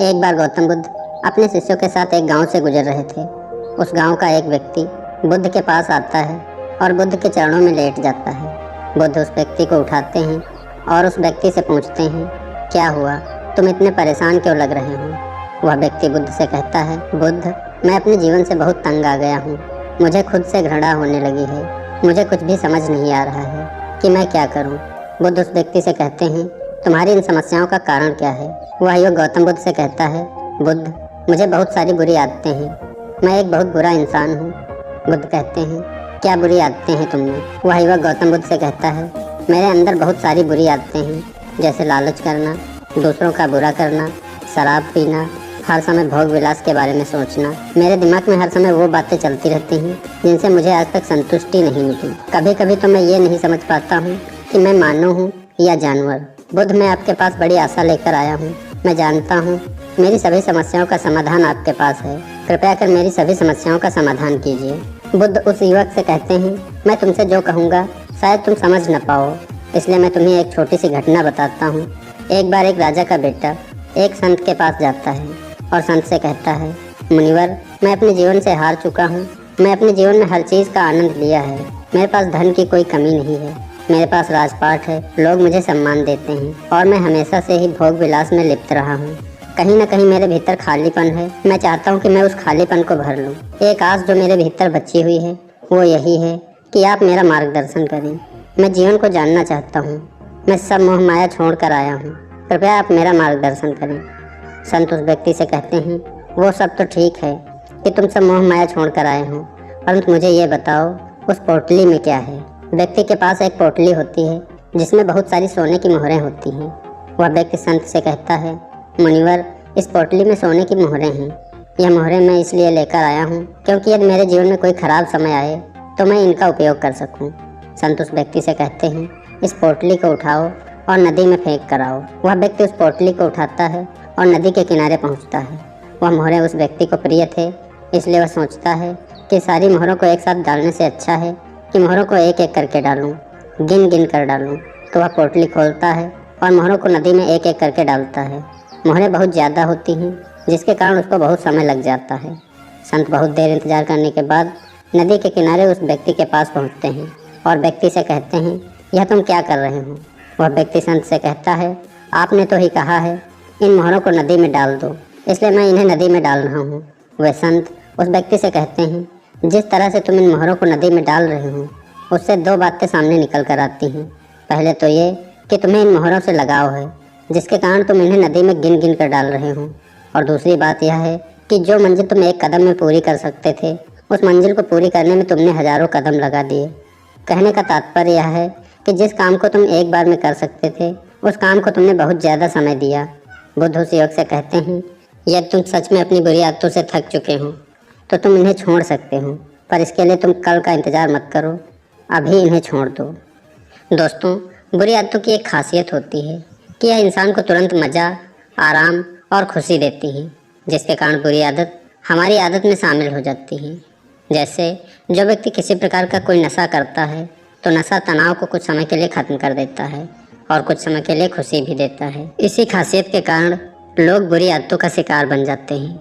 एक बार गौतम बुद्ध अपने शिष्यों के साथ एक गांव से गुजर रहे थे। उस गांव का एक व्यक्ति बुद्ध के पास आता है और बुद्ध के चरणों में लेट जाता है। बुद्ध उस व्यक्ति को उठाते हैं और उस व्यक्ति से पूछते हैं, क्या हुआ, तुम इतने परेशान क्यों लग रहे हो। वह व्यक्ति बुद्ध से कहता है, बुद्ध, मैं अपने जीवन से बहुत तंग आ गया हूँ। मुझे खुद से घृणा होने लगी है। मुझे कुछ भी समझ नहीं आ रहा है कि मैं क्या करूँ। बुद्ध उस व्यक्ति से कहते हैं, तुम्हारी इन समस्याओं का कारण क्या है। वह युवक गौतम बुद्ध से कहता है, बुद्ध, मुझे बहुत सारी बुरी आदतें हैं। मैं एक बहुत बुरा इंसान हूँ। बुद्ध कहते हैं, क्या बुरी आदतें हैं तुमने। वह युवक गौतम बुद्ध से कहता है, मेरे अंदर बहुत सारी बुरी आदतें हैं, जैसे लालच करना, दूसरों का बुरा करना, शराब पीना, हर समय भोग विलास के बारे में सोचना। मेरे दिमाग में हर समय वो बातें चलती रहती हैं जिनसे मुझे आज तक संतुष्टि नहीं मिली। कभी कभी तो मैं ये नहीं समझ पाता हूँ कि मैं मानव हूँ या जानवर। बुद्ध, मैं आपके पास बड़ी आशा लेकर आया हूँ। मैं जानता हूँ मेरी सभी समस्याओं का समाधान आपके पास है। कृपया कर मेरी सभी समस्याओं का समाधान कीजिए। बुद्ध उस युवक से कहते हैं, मैं तुमसे जो कहूँगा शायद तुम समझ न पाओ, इसलिए मैं तुम्हें एक छोटी सी घटना बताता हूँ। एक बार एक राजा का बेटा एक संत के पास जाता है और संत से कहता है, मुनिवर, मैं अपने जीवन से हार चुका हूँ। मैं अपने जीवन में हर चीज़ का आनंद लिया है। मेरे पास धन की कोई कमी नहीं है। मेरे पास राजपाट है, लोग मुझे सम्मान देते हैं और मैं हमेशा से ही भोग विलास में लिप्त रहा हूँ। कहीं ना कहीं मेरे भीतर खालीपन है। मैं चाहता हूँ कि मैं उस खालीपन को भर लूँ। एक आस जो मेरे भीतर बची हुई है वो यही है कि आप मेरा मार्गदर्शन करें। मैं जीवन को जानना चाहता हूँ। मैं सब मोह माया छोड़ कर आया हूँ। कृपया आप मेरा मार्गदर्शन करें। संत उस व्यक्ति से कहते हैं, वो सब तो ठीक है कि तुम सब मोह माया छोड़ कर आए हो, परंतु मुझे ये बताओ उस पोटली में क्या है। व्यक्ति के पास एक पोटली होती है जिसमें बहुत सारी सोने की मोहरें होती हैं। वह व्यक्ति संत से कहता है, मुनिवर, इस पोटली में सोने की मोहरें हैं। यह मोहरें मैं इसलिए लेकर आया हूँ क्योंकि यदि मेरे जीवन में कोई ख़राब समय आए तो मैं इनका उपयोग कर सकूँ। संत उस व्यक्ति से कहते हैं, इस पोटली को उठाओ और नदी में फेंक कर आओ। वह व्यक्ति उस पोटली को उठाता है और नदी के किनारे पहुँचता है। वह मोहरें उस व्यक्ति को प्रिय थे, इसलिए वह सोचता है कि सारी मोहरों को एक साथ डालने से अच्छा है कि मोहरों को एक एक करके डालूं, गिन गिन कर डालूं। तो वह पोटली खोलता है और मोहरों को नदी में एक एक करके डालता है। मोहरें बहुत ज़्यादा होती हैं जिसके कारण उसको बहुत समय लग जाता है। संत बहुत देर इंतजार करने के बाद नदी के किनारे उस व्यक्ति के पास पहुंचते हैं और व्यक्ति से कहते हैं, यह तुम क्या कर रहे हो। वह व्यक्ति संत से कहता है, आपने तो ही कहा है इन मोहरों को नदी में डाल दो, इसलिए मैं इन्हें नदी में डाल रहा हूँ। वे संत उस व्यक्ति से कहते हैं, जिस तरह से तुम इन मोहरों को नदी में डाल रहे हो उससे दो बातें सामने निकल कर आती हैं। पहले तो ये कि तुम्हें इन मोहरों से लगाव है जिसके कारण तुम इन्हें नदी में गिन गिन कर डाल रहे हो, और दूसरी बात यह है कि जो मंजिल तुम एक कदम में पूरी कर सकते थे उस मंजिल को पूरी करने में तुमने हज़ारों कदम लगा दिए। कहने का तात्पर्य यह है कि जिस काम को तुम एक बार में कर सकते थे उस काम को तुमने बहुत ज़्यादा समय दिया। बुद्ध उस युवक से कहते हैं, यदि तुम सच में अपनी बुरी आदतों से थक चुके हो तो तुम इन्हें छोड़ सकते हो, पर इसके लिए तुम कल का इंतज़ार मत करो, अभी इन्हें छोड़ दो। दोस्तों, बुरी आदतों की एक खासियत होती है कि यह इंसान को तुरंत मज़ा, आराम और खुशी देती है, जिसके कारण बुरी आदत हमारी आदत में शामिल हो जाती है। जैसे जो व्यक्ति किसी प्रकार का कोई नशा करता है तो नशा तनाव को कुछ समय के लिए ख़त्म कर देता है और कुछ समय के लिए खुशी भी देता है। इसी खासियत के कारण लोग बुरी आदतों का शिकार बन जाते हैं।